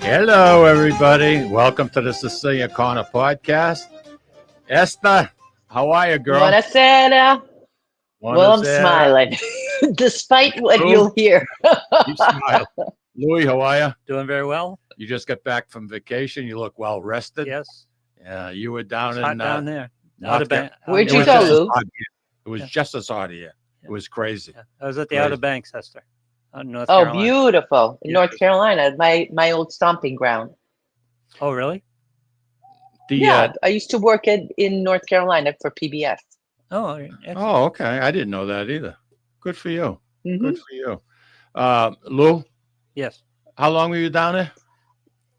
Hello, everybody. Welcome to the Sicilian Corner podcast. Eszter, how are you, girl? Buonasera. Well, I'm smiling, despite what you'll hear. You smile. Louis, how are you? Doing very well. You just got back from vacation. You look well rested. Yes. Yeah, you were down It's hot in down there. North Carolina. Where'd It you was go, just as Lou? hot here. It was Yeah. just as hot here. It was crazy. Yeah. I was at the Crazy. Outer Banks, Eszter, out in North Oh, Carolina. beautiful. In Yeah. North Carolina, my old stomping ground. Oh, really? Yeah, I used to work in North Carolina for PBS. Oh, excellent. Oh, okay. I didn't know that either. Good for you. Mhm. Good for you. Lou, Yes. how long were you down there?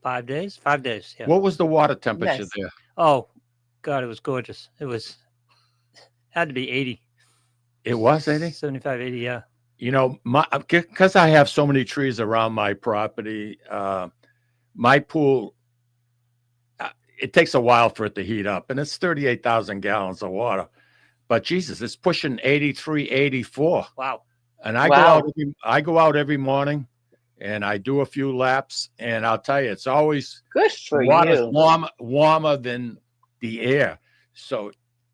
5 days? 5 days, yeah. What was the water temperature Nice. there? Oh, God, it was gorgeous. It had to be 80. It was 80? 75, 80, yeah. You know, because I have so many trees around my property, my pool, it takes a while for it to heat up, and it's 38,000 gallons of water. But Jesus, it's pushing 83, 84. Wow. And I go out every morning, and I do a few laps, and I'll tell you, it's always Good for water's you. warmer than the air. So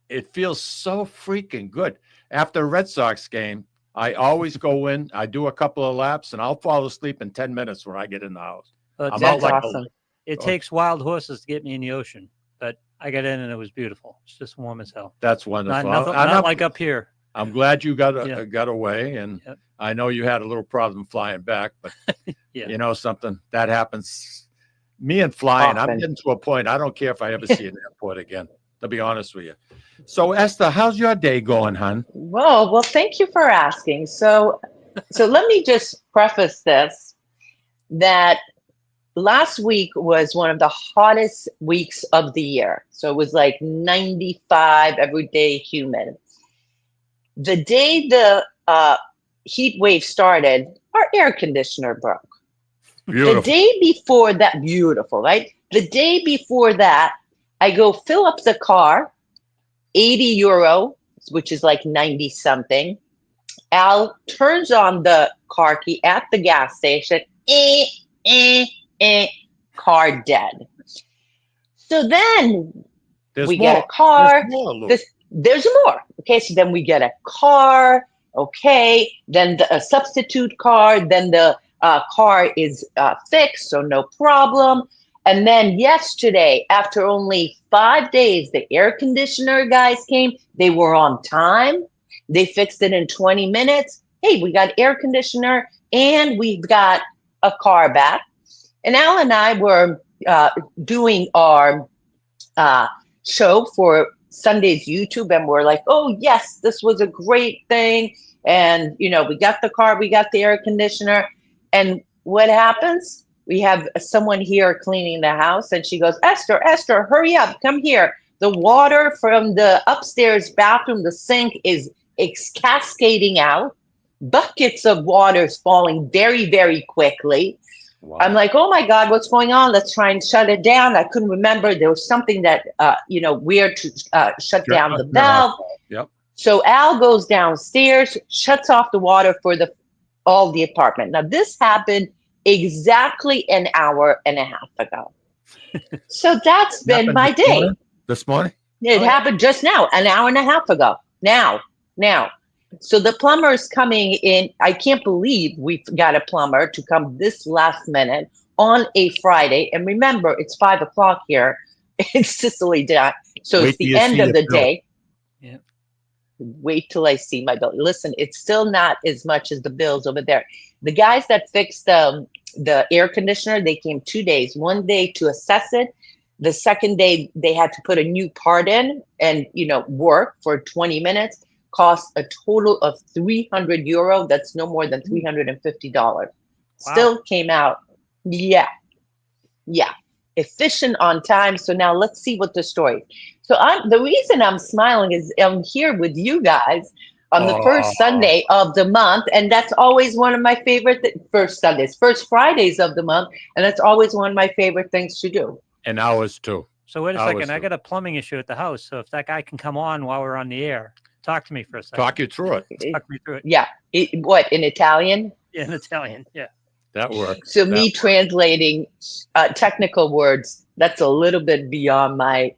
it feels so freaking good. After a Red Sox game, I always go in, I do a couple of laps, and I'll fall asleep in 10 minutes when I get in the house. Well, I'm That's out like awesome. it takes wild horses to get me in the ocean, but I got in and it was beautiful. It's just warm as hell. That's wonderful. Not like up here. I'm glad you got Yeah. got away, and Yep. I know you had a little problem flying back, but Yeah. you know something that happens. Me and flying, I'm Often. getting to a point. I don't care if I ever see an airport again. To be honest with you. So Eszter, how's your day going, hon? Well, thank you for asking. So let me just preface this that last week was one of the hottest weeks of the year. So it was like 95 every day humid. The day the heat wave started, our air conditioner broke. The day before that, beautiful, right? The day before that, I go fill up the car, 80 euro, which is like 90 something. Al turns on the car key at the gas station. Car dead. So then we get a car. There's more, Lou. There's more. Okay, so then we get a car. Okay, then a substitute car. Then the car is fixed, so no problem. And then yesterday, after only 5 days, the air conditioner guys came. They were on time. They fixed it in 20 minutes. Hey, we got air conditioner and we've got a car back. And Al and I were doing our show for Sunday's YouTube, and we're like, oh, yes, this was a great thing. And, you know, we got the car, we got the air conditioner. And what happens? We have someone here cleaning the house, and she goes, Eszter, hurry up, come here. The water from the upstairs bathroom, the sink is cascading out. Buckets of water is falling very, very quickly. Wow. I'm like, oh my God, what's going on? Let's try and shut it down. I couldn't remember. There was something that, weird to shut down the valve. Yep. So Al goes downstairs, shuts off the water for all the apartment. Now this happened exactly an hour and a half ago. So that's been my day. This morning? It happened just now, an hour and a half ago. Now. So the plumber is coming in. I can't believe we've got a plumber to come this last minute on a Friday. And remember, it's 5 o'clock here in Sicily. So it's the end of the day. Yeah. Wait till I see my bill. Listen, it's still not as much as the bills over there. The guys that fixed the air conditioner, they came 2 days. 1 day to assess it. The second day, they had to put a new part in and, work for 20 minutes. Cost a total of 300 euro. That's no more than $350. Wow. Still came out. Yeah. Efficient, on time. So now let's see what the story is. So the reason I'm smiling is I'm here with you guys on the first Sunday of the month. And that's always one of my favorite first Fridays of the month. And that's always one of my favorite things to do. And ours too. So wait a Ours second. I too. got a plumbing issue at the house. So if that guy can come on while we're on the air, talk to me for a second. Talk you through it. Talk me through it. Yeah. What, in Italian? Yeah, in Italian. Yeah. That works. So That me works. translating technical words, that's a little bit beyond my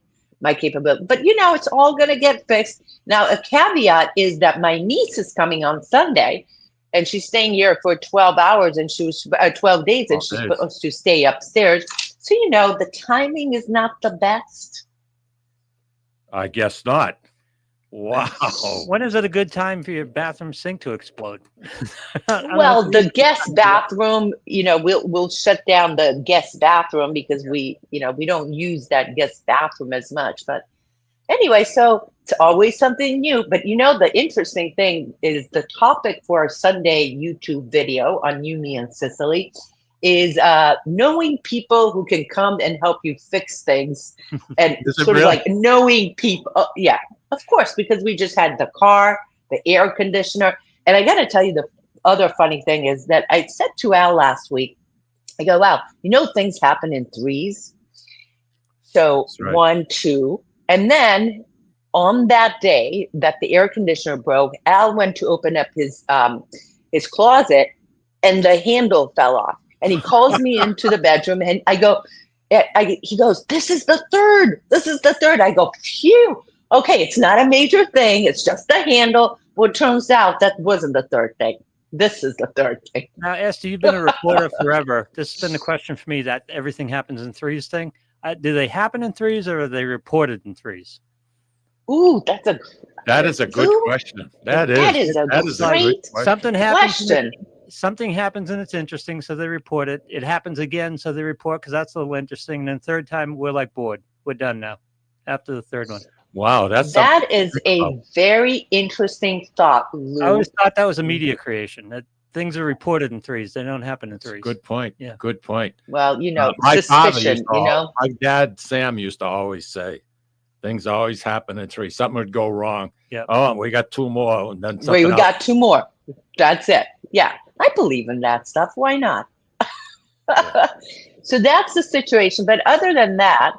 capability. But it's all going to get fixed. Now, a caveat is that my niece is coming on Sunday, and she's staying here for 12 hours, and she was 12 days, and 12 she's days. supposed to stay upstairs. So the timing is not the best. I guess not. Wow. When is it a good time for your bathroom sink to explode? Well, the guest bathroom, we'll shut down the guest bathroom because we don't use that guest bathroom as much. But anyway, so it's always something new. But the interesting thing is the topic for our Sunday YouTube video on You, Me, and Sicily is knowing people who can come and help you fix things, and Is it sort of really? like knowing people. Yeah, of course, because we just had the car, the air conditioner. And I got to tell you, the other funny thing is that I said to Al last week, I go, wow, things happen in threes. So That's right. 1, 2. And then on that day that the air conditioner broke, Al went to open up his closet and the handle fell off. And he calls me into the bedroom and I go, he goes, this is the third. This is the third. I go, phew. Okay, it's not a major thing. It's just the handle. Well, it turns out that wasn't the third thing. This is the third thing. Now, Eszter, you've been a reporter forever. This has been the question for me, that everything happens in threes thing. Do they happen in threes, or are they reported in threes? Ooh, That is a good question. That is a good great question. Something happens. question. Something happens and it's interesting, so they report it. It happens again, so they report, because that's a little interesting. And then third time, we're like bored. We're done now. After the third one. Wow, That is a very interesting thought, Lou. I always thought that was a media creation. That things are reported in threes. They don't happen in threes. Good point. Yeah. Good point. Well, My father suspicion, used to my dad Sam used to always say, things always happen in threes. Something would go wrong. Yeah. Oh, we got 2 more, and then we something else. got 2 more. That's it. Yeah, I believe in that stuff. Why not? So that's the situation. But other than that,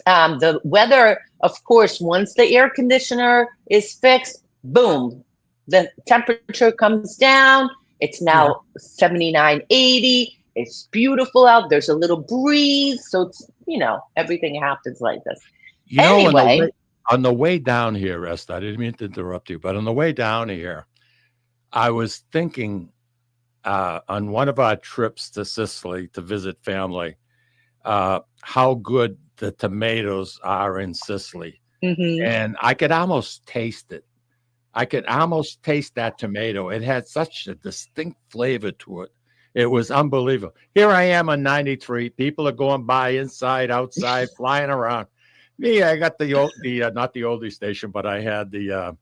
the weather, of course, once the air conditioner is fixed, boom, the temperature comes down. It's now 79, 80. It's beautiful out. There's a little breeze. So it's, everything happens like this. Anyway, on the way down here, Eszter, I didn't mean to interrupt you, but on the way down here, I was thinking on one of our trips to Sicily to visit family, how good the tomatoes are in Sicily. mhm. And I could almost taste it. I could almost taste that tomato. It had such a distinct flavor to it. It was unbelievable. Here I am on 93. People are going by inside, outside, flying around. Me, I got the not the oldie station, but I had the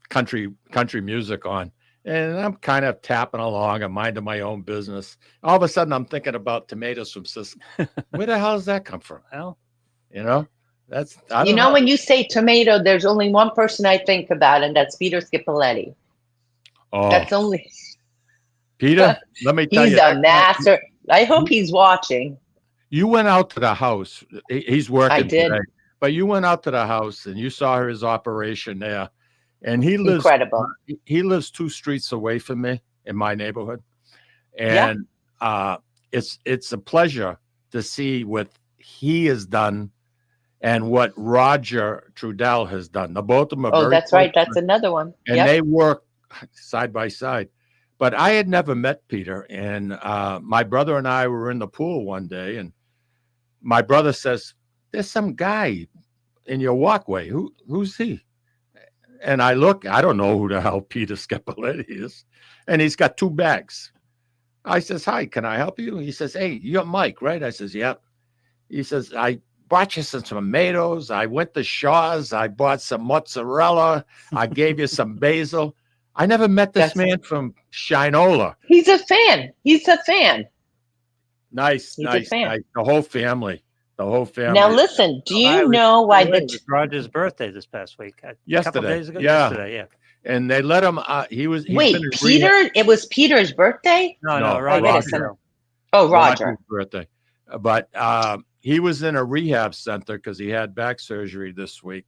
country music on, and I'm kind of tapping along. I'm minding my own business. All of a sudden, I'm thinking about tomatoes from Sicily. Where the hell does that come from? Well, That's I don't know. When you say tomato, there's only one person I think about, and that's Peter Schiapoletti. Oh, That's only Peter, let me tell he's you. a master. I hope he's watching. You went out to the house. He's working I did. today, but you went out to the house and you saw his operation there. And he lives Incredible. He lives 2 streets away from me in my neighborhood, and it's a pleasure to see what he has done and what Roger Trudell has done. The both of them are very That's right. close, That's another one. and Yep. they work side by side. But I had never met Peter, and my brother and I were in the pool one day, and my brother says, "There's some guy in your walkway. Who's he?" And I look, I don't know who the hell Peter Schiapoletti is. And he's got 2 bags. I says, "Hi, can I help you?" He says, "Hey, you're Mike, right?" I says, "Yep." He says, "I bought you some tomatoes. I went to Shaw's. I bought some mozzarella. I gave you some basil." I never met this man from Shinola. He's a fan. He's a fan. Nice, He's a nice, fan. nice. The whole family. Now listen, do you it was- know why it the was Roger's birthday this past week? A couple Yesterday. days ago? Yeah. Yesterday, yeah. And they let him, he's wait, been in Peter? rehab. It was Peter's birthday? No, No, Roger. wait a second. Oh, Roger. Roger's birthday. But he was in a rehab center because he had back surgery this week.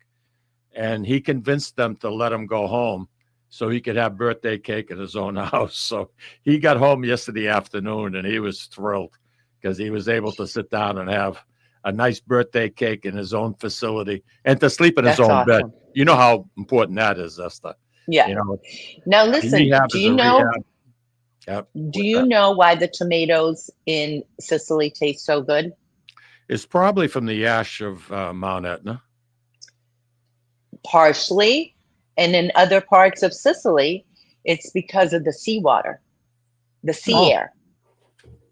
And he convinced them to let him go home so he could have birthday cake at his own house. So he got home yesterday afternoon and he was thrilled because he was able to sit down and have a nice birthday cake in his own facility and to sleep in his That's own bed. awesome. You know how important that is, Esther. Yeah. You know, Now listen, rehab do is you a know rehab. Yep. do you know why the tomatoes in Sicily taste so good? It's probably from the ash of Mount Etna. Partially, and in other parts of Sicily, it's because of the seawater, the sea Oh. air.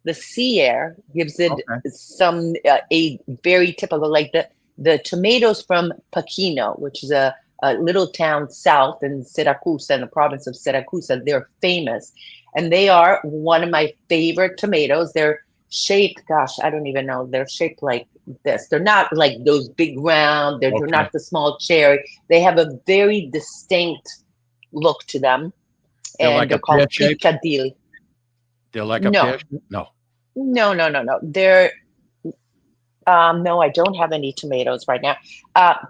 The sea air gives it Okay. some a very typical, like the tomatoes from Pachino, which is a little town south in Syracuse, in the province of Syracuse. They're famous, and they are one of my favorite tomatoes. They're shaped, gosh, I don't even know. They're shaped like this. They're not like those big round. They're Okay. not the small cherry. They have a very distinct look to them, They're and like they're a called pear-shaped? picadilli. They're like a No. pear? No. No. They're no, I don't have any tomatoes right now.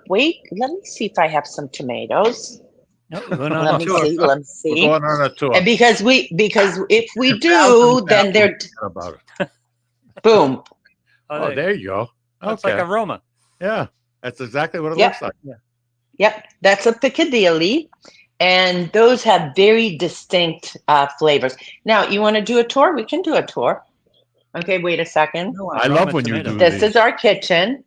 Wait, let me see if I have some tomatoes. No, we're going on Let a me tour. see. Let me We're see. going on a tour. And because if we Thousands do, then they're about it. boom. Oh, there you go. That's Okay. like aroma. Yeah, that's exactly what it Yep. looks like. Yep, that's a picadilli, and those have very distinct flavors. Now, you want to do a tour? We can do a tour. Okay, wait a second. No, I love when you do This these. is our kitchen.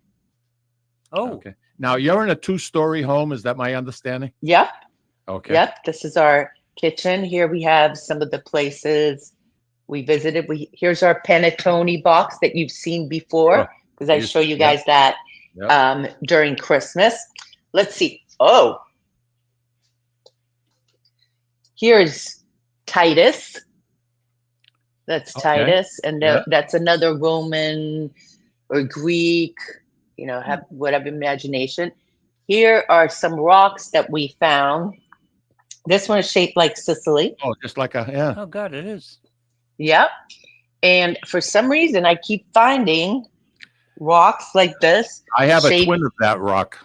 Oh, Okay. Now you're in a 2-story home. Is that my understanding? Yep, Okay. yep. This is our kitchen. Here we have some of the places we visited. Here's our panettone box that you've seen before, because I show you guys that Yep. during Christmas. Let's see. Oh, here's Titus. That's Okay. Titus, and Yeah. that's another Roman or Greek, have whatever imagination. Here are some rocks that we found. This one is shaped like Sicily. Oh, just like yeah. oh God, it is. Yep. And for some reason, I keep finding rocks like this, I have a shaped twin of that rock.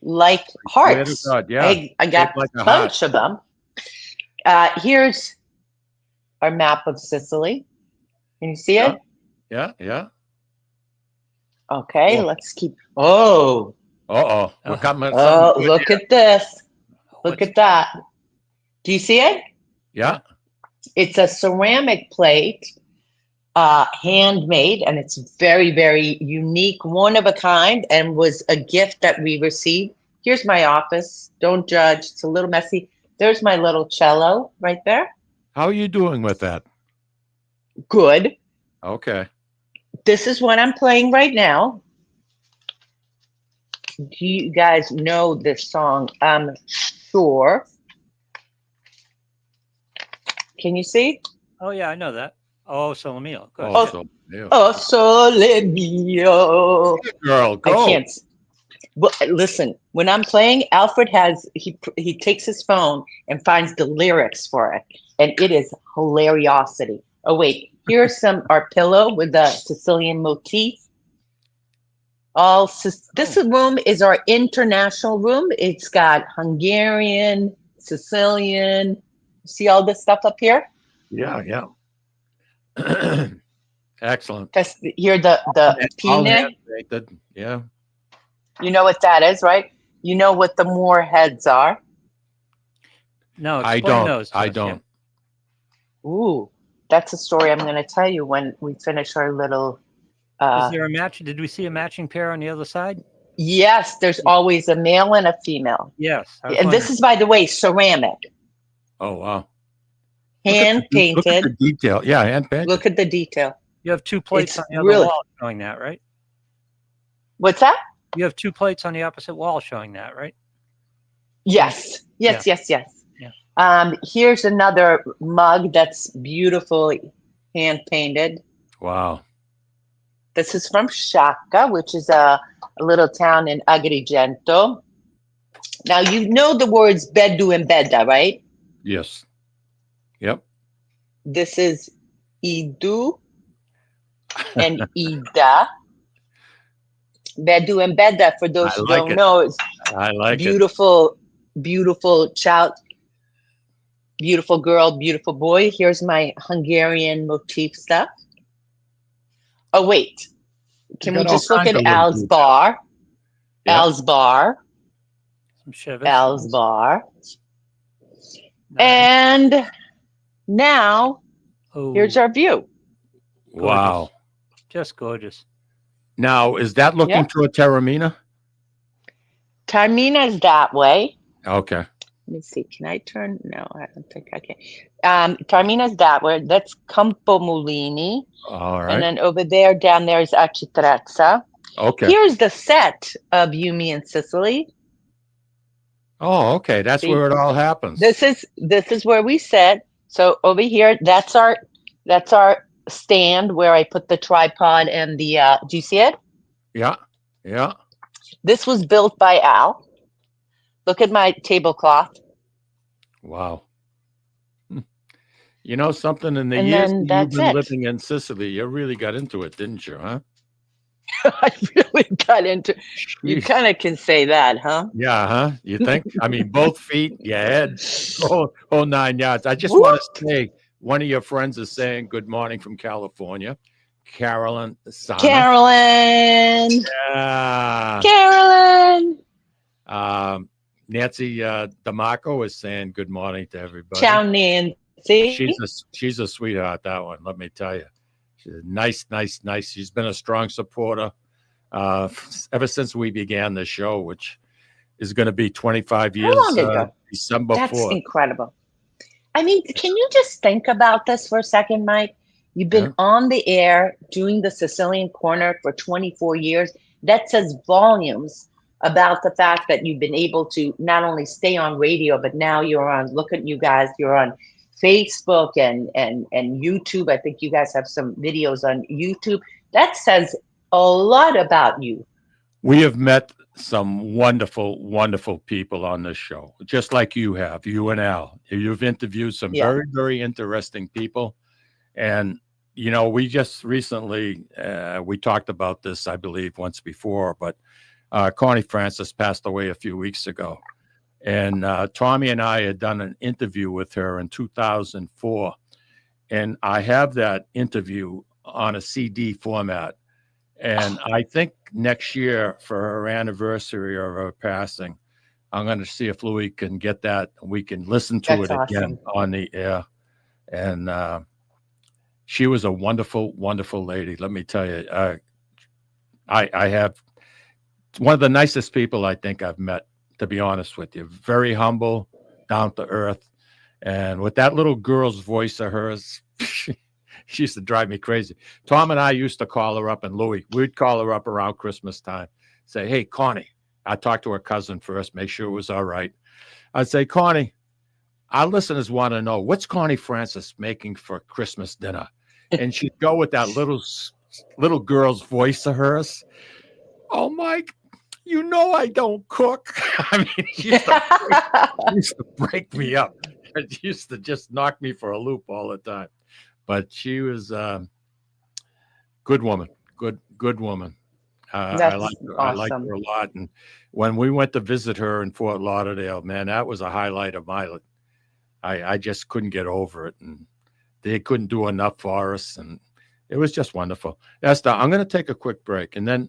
like Swear to hearts. God, yeah. I got Shaped like a a bunch of them. Here's our map of Sicily. Can you see it? Yeah. Okay, Cool. let's keep. Oh, Uh-oh. We're coming. oh, look at this. Look What's- at that. Do you see it? Yeah. It's a ceramic plate, handmade, and it's very, very unique, one of a kind, and was a gift that we received. Here's my office. Don't judge. It's a little messy. There's my little cello right there. How are you doing with that? Good. Okay. This is what I'm playing right now. Do you guys know this song? I'm sure. Can you see? Oh yeah, I know that. Oh, Sole Mio. Good. Oh, so yeah. Oh, sole mio. Girl, I go. can't. Well, listen. When I'm playing, Alfred he takes his phone and finds the lyrics for it, and it is hilariosity. Oh wait, here's our pillow with the Sicilian motif. This room is our international room. It's got Hungarian, Sicilian. See all this stuff up here? Yeah. Excellent. Here the All pine. hand-painted. Yeah. You know what that is, right? You know what the Moor heads are? No, I explain don't. those to I us, don't. Ooh, that's a story I'm going to tell you when we finish our little. Is there a match? Did we see a matching pair on the other side? Yes, there's always a male and a female. Yes. And this is, by the way, ceramic, Oh, wow. hand Look at the painted. detail. Yeah, hand painted. Look at the detail. You have two plates It's on the other really- wall showing that, right? What's that? You have two plates on the opposite wall showing that, right? Yes. Yeah. Here's another mug that's beautifully hand painted. Wow. This is from Sciacca, which is a little town in Agrigento. Now, you know the words beddu and bedda, right? Yes. Yep. This is idu and ida. Beddu and bedda, for those I who like don't it. know, is I like it. beautiful child. Beautiful girl, beautiful boy. Here's my Hungarian motif stuff. Oh, wait. Can we got all just look kinds at of little Al's details. bar? Yep. Al's bar. Some shivers. Al's bar. Nice. And now, Oh, here's our view. Wow. just gorgeous. Now, is that looking Yeah. toward Taormina? Taormina's that way. Okay. Let me see. Can I turn? No, I don't think I can. Taormina's that way. That's Campomulini. All right. And then over there, down there is Arcitrezza. Okay. Here's the set of You, Me, and Sicily. Oh, okay. That's See, where it all happens. This is where we sit. So over here, that's our stand where I put the tripod and the. Do you see it? Yeah. Yeah. This was built by Al. Look at my tablecloth. Wow. You know something, in the And years then you've that's been it. living in Sicily, you really got into it, didn't you, huh? I really got into. You Jeez. kind of can say that, huh? Yeah, huh? You think? I mean, both feet, your head, whole 9 yards. I just want to say, one of your friends is saying good morning from California. Carolyn Sana. Carolyn. Yeah. Carolyn. Nancy DeMarco is saying good morning to everybody. Ciao, Nancy. She's a sweetheart, that one, let me tell you. She's nice. She's been a strong supporter ever since we began the show, which is going to be 25 years. How long ago? December That's 4th. incredible. I mean, can you just think about this for a second, Mike? You've been on the air doing the Sicilian Corner for 24 years. That says volumes about the fact that you've been able to not only stay on radio, but now you're on, look at you guys, you're on Facebook and YouTube. I think you guys have some videos on YouTube. That says a lot about you. We have met some wonderful, wonderful people on this show, just like you have, you and Al. You've interviewed some very, very interesting people. And, you know, we just recently, we talked about this, I believe, once before, but Connie Francis passed away a few weeks ago. And Tommy and I had done an interview with her in 2004. And I have that interview on a CD format. And I think next year, for her anniversary of her passing, I'm going to see if Louis can get that. We can listen to it again on the air. And she was a wonderful, wonderful lady. Let me tell you, I have one of the nicest people I think I've met, to be honest with you. Very humble, down to earth. And with that little girl's voice of hers, she used to drive me crazy. Tom and I used to call her up, and Louis, we'd call her up around Christmas time, say, hey, Connie. I'd talk to her cousin first, make sure it was all right. I'd say, Connie, our listeners want to know, what's Connie Francis making for Christmas dinner? And she'd go with that little girl's voice of hers. Oh, Mike, you know I don't cook. I mean, she used to break me up. She used to just knock me for a loop all the time. But she was a good woman, good woman. I like her a lot. And when we went to visit her in Fort Lauderdale, man, that was a highlight of my life. I just couldn't get over it. And they couldn't do enough for us. And it was just wonderful. Eszter, I'm going to take a quick break. And then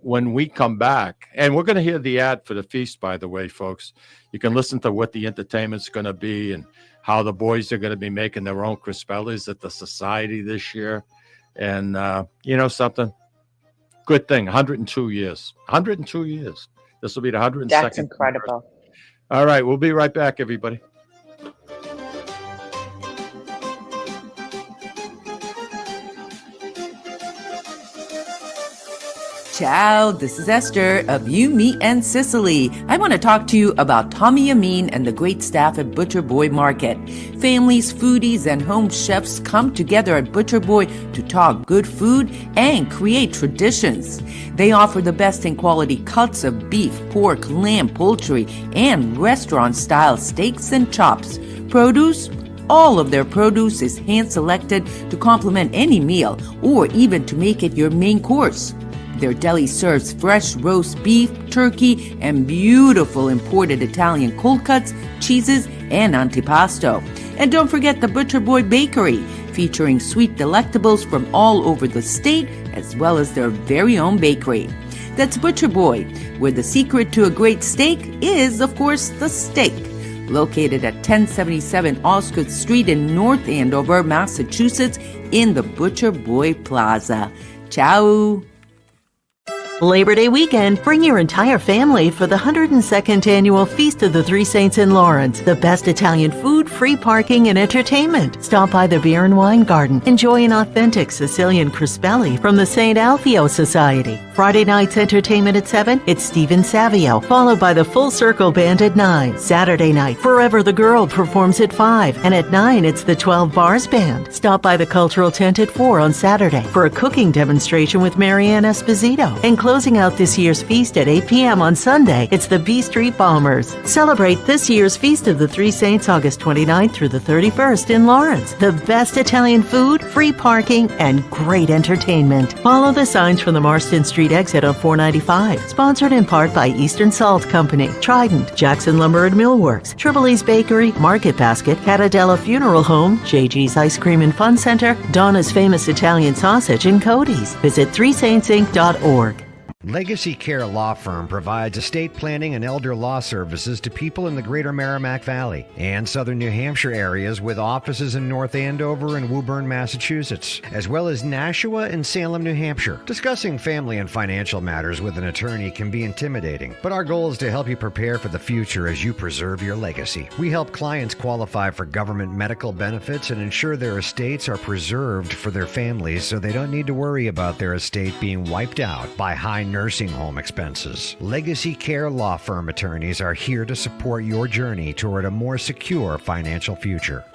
when we come back, and we're going to hear the ad for the feast, by the way, folks. You can listen to what the entertainment's going to be and how the boys are going to be making their own Crispellis at the Society this year. And you know something? Good thing, 102 years. 102 years. This will be the 102nd. That's incredible. All right, we'll be right back, everybody. Ciao, this is Eszter of You, Me, and Sicily. I want to talk to you about Tommy Amin and the great staff at Butcher Boy Market. Families, foodies, and home chefs come together at Butcher Boy to talk good food and create traditions. They offer the best in quality cuts of beef, pork, lamb, poultry, and restaurant-style steaks and chops. Produce? All of their produce is hand-selected to complement any meal or even to make it your main course. Their deli serves fresh roast beef, turkey, and beautiful imported Italian cold cuts, cheeses, and antipasto. And don't forget the Butcher Boy Bakery, featuring sweet delectables from all over the state, as well as their very own bakery. That's Butcher Boy, where the secret to a great steak is, of course, the steak. Located at 1077 Osgood Street in North Andover, Massachusetts, in the Butcher Boy Plaza. Ciao! Labor Day weekend, bring your entire family for the 102nd Annual Feast of the Three Saints in Lawrence. The best Italian food, free parking, and entertainment. Stop by the Beer and Wine Garden. Enjoy an authentic Sicilian crispelli from the St. Alfio Society. Friday night's entertainment at 7, it's Stephen Savio, followed by the Full Circle Band at 9. Saturday night, Forever the Girl performs at 5, and at 9, it's the 12 Bars Band. Stop by the Cultural Tent at 4 on Saturday for a cooking demonstration with Marianne Esposito. And closing out this year's feast at 8 p.m. on Sunday, it's the B Street Bombers. Celebrate this year's Feast of the Three Saints August 29th through the 31st in Lawrence. The best Italian food, free parking, and great entertainment. Follow the signs from the Marston Street exit on 495. Sponsored in part by Eastern Salt Company, Trident, Jackson Lumber and Millworks, Triple E's Bakery, Market Basket, Catadella Funeral Home, JG's Ice Cream and Fun Center, Donna's Famous Italian Sausage, and Cody's. Visit threesaintsinc.org. Legacy Care Law Firm provides estate planning and elder law services to people in the greater Merrimack Valley and southern New Hampshire areas, with offices in North Andover and Woburn, Massachusetts, as well as Nashua and Salem, New Hampshire. Discussing family and financial matters with an attorney can be intimidating, but our goal is to help you prepare for the future as you preserve your legacy. We help clients qualify for government medical benefits and ensure their estates are preserved for their families so they don't need to worry about their estate being wiped out by high nursing home expenses. Legacy Care Law Firm attorneys are here to support your journey toward a more secure financial future.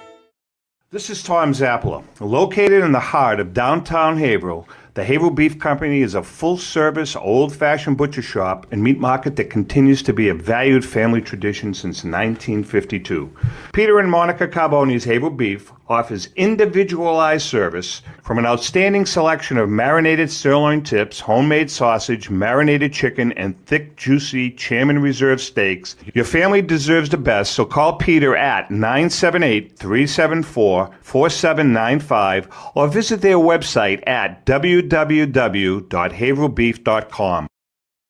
This is Tom Zappala. Located in the heart of downtown Haverhill, the Haverhill Beef Company is a full-service, old-fashioned butcher shop and meat market that continues to be a valued family tradition since 1952. Peter and Monica Carboni's Haverhill Beef offers individualized service from an outstanding selection of marinated sirloin tips, homemade sausage, marinated chicken, and thick, juicy Chairman Reserve steaks. Your family deserves the best, so call Peter at 978-374-4795 or visit their website at www.haverhillbeef.com.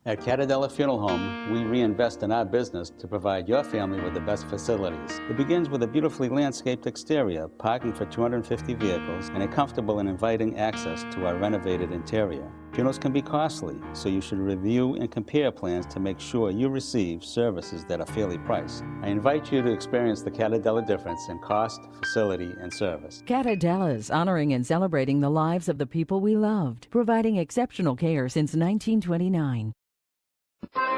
At Catadella Funeral Home, we reinvest in our business to provide your family with the best facilities. It begins with a beautifully landscaped exterior, parking for 250 vehicles, and a comfortable and inviting access to our renovated interior. Funerals can be costly, so you should review and compare plans to make sure you receive services that are fairly priced. I invite you to experience the Catadella difference in cost, facility, and service. Catadella's honoring and celebrating the lives of the people we loved, providing exceptional care since 1929.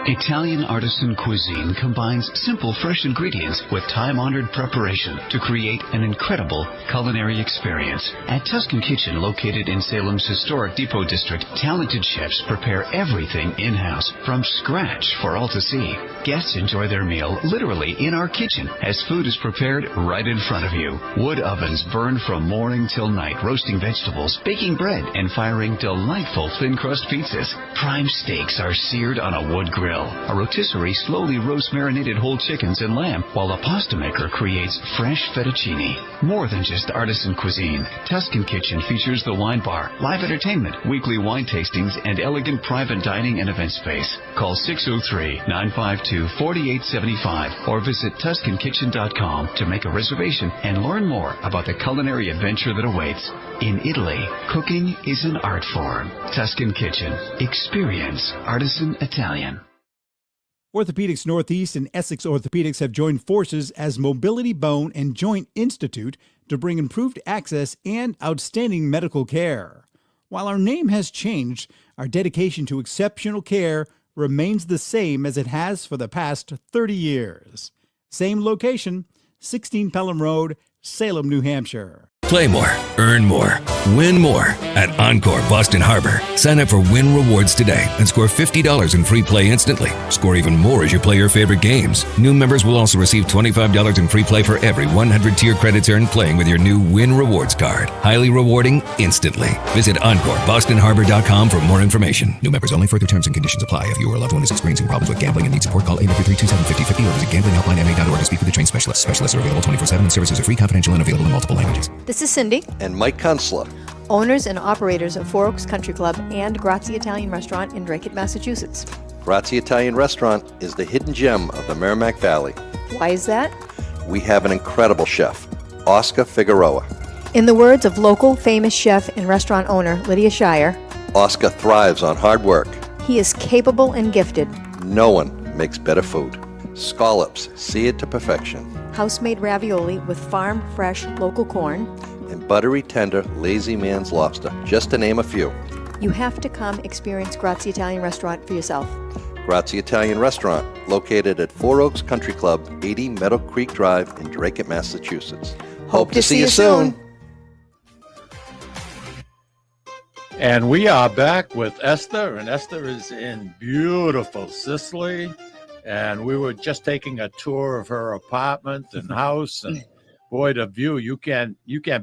Italian artisan cuisine combines simple, fresh ingredients with time-honored preparation to create an incredible culinary experience. At Tuscan Kitchen, located in Salem's historic Depot District, talented chefs prepare everything in-house from scratch for all to see. Guests enjoy their meal literally in our kitchen as food is prepared right in front of you. Wood ovens burn from morning till night, roasting vegetables, baking bread, and firing delightful thin-crust pizzas. Prime steaks are seared on a wood grill. A rotisserie slowly roasts marinated whole chickens and lamb, while a pasta maker creates fresh fettuccine. More than just artisan cuisine, Tuscan Kitchen features the wine bar, live entertainment, weekly wine tastings, and elegant private dining and event space. Call 603-952-4875 or visit TuscanKitchen.com to make a reservation and learn more about the culinary adventure that awaits. In Italy, cooking is an art form. Tuscan Kitchen. Experience artisan Italian. Orthopedics Northeast and Essex Orthopedics have joined forces as Mobility Bone and Joint Institute to bring improved access and outstanding medical care. While our name has changed, our dedication to exceptional care remains the same as it has for the past 30 years. Same location, 16 Pelham Road, Salem, New Hampshire. Play more, earn more. Win more at Encore Boston Harbor. Sign up for Win Rewards today and score $50 in free play instantly. Score even more as you play your favorite games. New members will also receive $25 in free play for every 100 tier credits earned playing with your new Win Rewards card. Highly rewarding instantly. Visit EncoreBostonHarbor.com for more information. New members only. Further terms and conditions apply. If you or a loved one is experiencing problems with gambling and needs support, call 833-277-5050 or visit gamblinghelplinema.org to speak with a trained specialist. Specialists are available 24/7 and services are free, confidential, and available in multiple languages. This is Cindy. And Mike Kunstler, Owners and operators of Four Oaks Country Club and Grazie Italian Restaurant in Drake, Massachusetts. Grazie Italian Restaurant is the hidden gem of the Merrimack Valley. Why is that? We have an incredible chef, Oscar Figueroa. In the words of local famous chef and restaurant owner Lydia Shire, Oscar thrives on hard work. he is capable and gifted. No one makes better food. Scallops, seared to perfection. House-made ravioli with farm-fresh local corn. And buttery, tender, lazy man's lobster, just to name a few. You have to come experience Grazie Italian Restaurant for yourself. Grazie Italian Restaurant, located at Four Oaks Country Club, 80 Meadow Creek Drive in Drake, Massachusetts. Hope to see you soon. And we are back with Eszter, and Eszter is in beautiful Sicily. And we were just taking a tour of her apartment and house, and boy, the view, you can't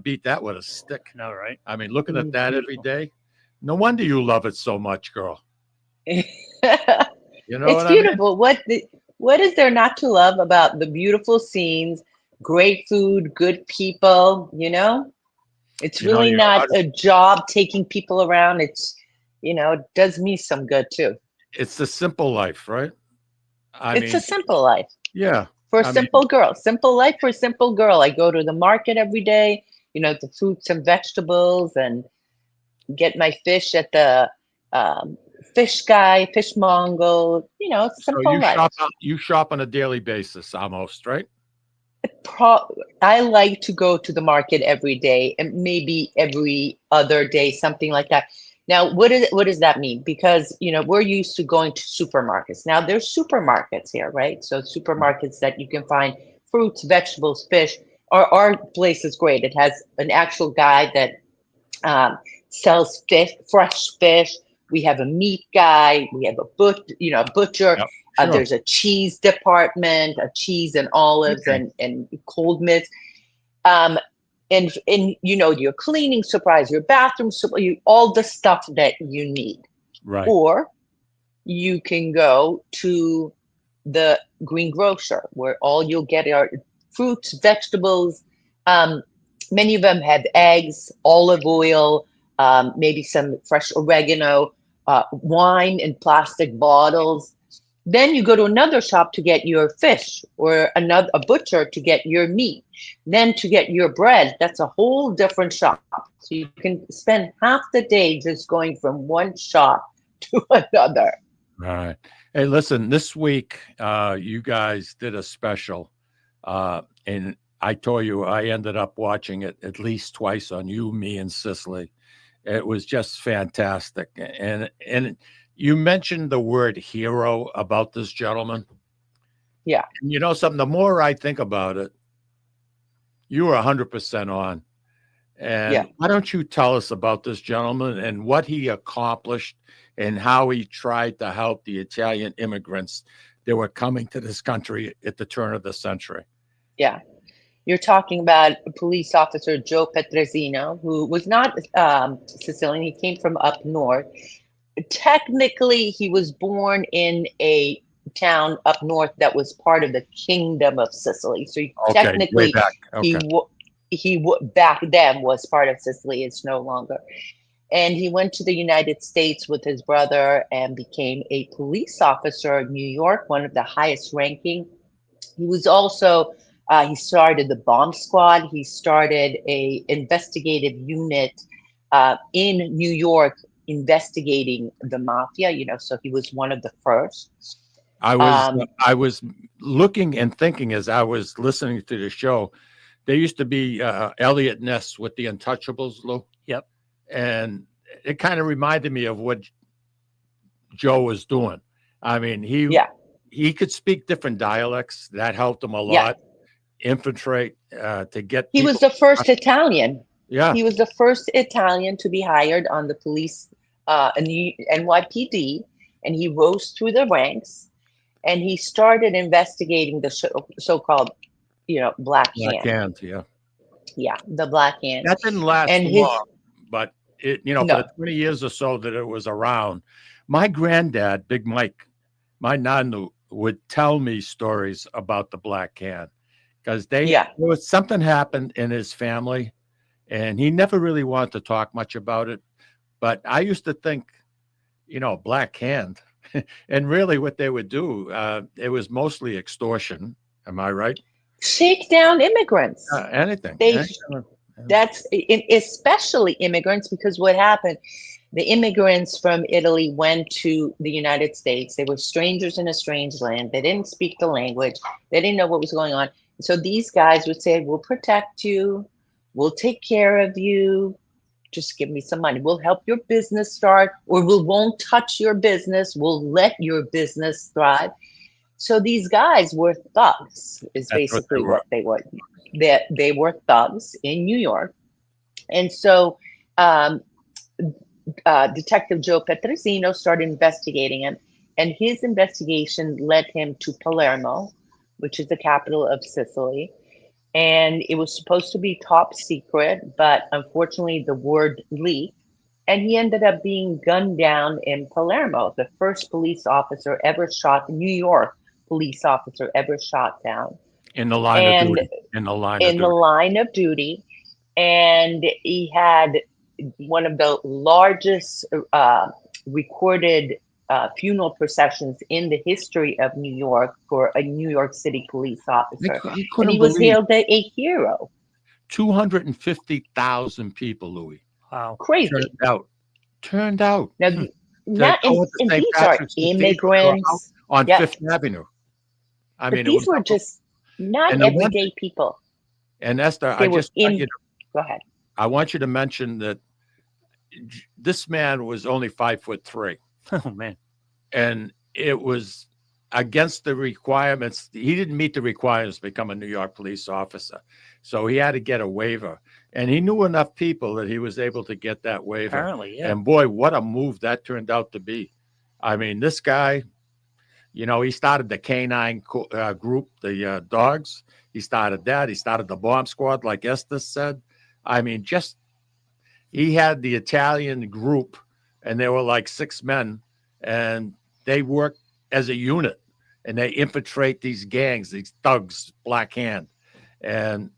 beat that with a stick. No, right? I mean, looking at that every day. No wonder you love it so much, girl. You know It's beautiful. What is there not to love about the beautiful scenes, great food, good people, you know? It's really not a job taking people around. It's, it does me some good too. It's the simple life, right? It's a simple life. Yeah. For a simple girl. Simple life for a simple girl. I go to the market every day, the fruits and vegetables, and get my fish at the fishmonger. It's a simple life. You shop on a daily basis almost, right? I like to go to the market every day and maybe every other day, something like that. Now, what does that mean? Because, we're used to going to supermarkets. Now, there's supermarkets here, right? So supermarkets that you can find fruits, vegetables, fish. Our place is great. It has an actual guy that sells fish, fresh fish. We have a meat guy. We have a butcher. Yep, sure. There's a cheese department, a cheese and olives and cold meats. And your cleaning supplies, your bathroom supplies, all the stuff that you need. Right. Or you can go to the greengrocer, where all you'll get are fruits, vegetables. Many of them have eggs, olive oil, maybe some fresh oregano, wine in plastic bottles. Then you go to another shop to get your fish, or a butcher to get your meat. Then to get your bread, that's a whole different shop. So you can spend half the day just going from one shop to another. All right. Hey, listen, this week you guys did a special, and I told you I ended up watching it at least twice on You, Me, and Sicily. It was just fantastic. And you mentioned the word hero about this gentleman. Yeah. And you know something, the more I think about it, you were 100% on. And why don't you tell us about this gentleman and what he accomplished and how he tried to help the Italian immigrants that were coming to this country at the turn of the century? Yeah. You're talking about police officer Joe Petrosino, who was not Sicilian. He came from up north. Technically, he was born in a town up north that was part of the Kingdom of Sicily. So technically, he back then was part of Sicily. It's no longer. And he went to the United States with his brother and became a police officer in New York, one of the highest ranking. He was also he started the bomb squad. He started a investigative unit in New York, investigating the mafia, so he was one of the first. I was looking and thinking as I was listening to the show, there used to be Elliot Ness with the Untouchables, Lou. Yep. And it kind of reminded me of what Joe was doing. I mean, he could speak different dialects. That helped him a lot. Infiltrate to get. He was the first Italian. Yeah. He was the first Italian to be hired on the police, in the NYPD, and he rose through the ranks, and he started investigating the so-called, Black Black Hand. Hand, yeah. Yeah, the Black Hand. That didn't last And his long, but it, for no, the 20 years or so that it was around, my granddad, Big Mike, my nanu, would tell me stories about the Black Hand because there was something happened in his family, and he never really wanted to talk much about it. But I used to think, Black Hand, and really what they would do, it was mostly extortion. Am I right? shake down immigrants. Anything. That's especially immigrants, because what happened, the immigrants from Italy went to the United States. They were strangers in a strange land. They didn't speak the language. They didn't know what was going on. So these guys would say, we'll protect you. We'll take care of you. Just give me some money. We'll help your business start, or we won't touch your business. We'll let your business thrive. So these guys were thugs, is basically what they were. They were thugs in New York. And so Detective Joe Petrosino started investigating him, and his investigation led him to Palermo, which is the capital of Sicily. And it was supposed to be top secret, but unfortunately the word leaked, and he ended up being gunned down in Palermo, the first police officer ever shot, New York police officer ever shot down. In the line of duty. In the line of duty. And he had one of the largest recorded funeral processions in the history of New York for a New York City police officer. And he was hailed as a hero. 250,000 people, Louis. Wow. Crazy. Turned out. Now, and these are immigrants. On Fifth Avenue. I mean, these were just not everyday people. And Esther, go ahead. I want you to mention that this man was only 5'3". Oh man. And it was against the requirements. He didn't meet the requirements to become a New York police officer. So he had to get a waiver. And he knew enough people that he was able to get that waiver. Apparently, yeah. And boy, what a move that turned out to be. I mean, this guy, he started the canine group, the dogs. He started that. He started the bomb squad, like Eszter said. I mean, he had the Italian group, and they were like 6 men, and they worked as a unit, and they infiltrate these gangs, these thugs, Black Hand. And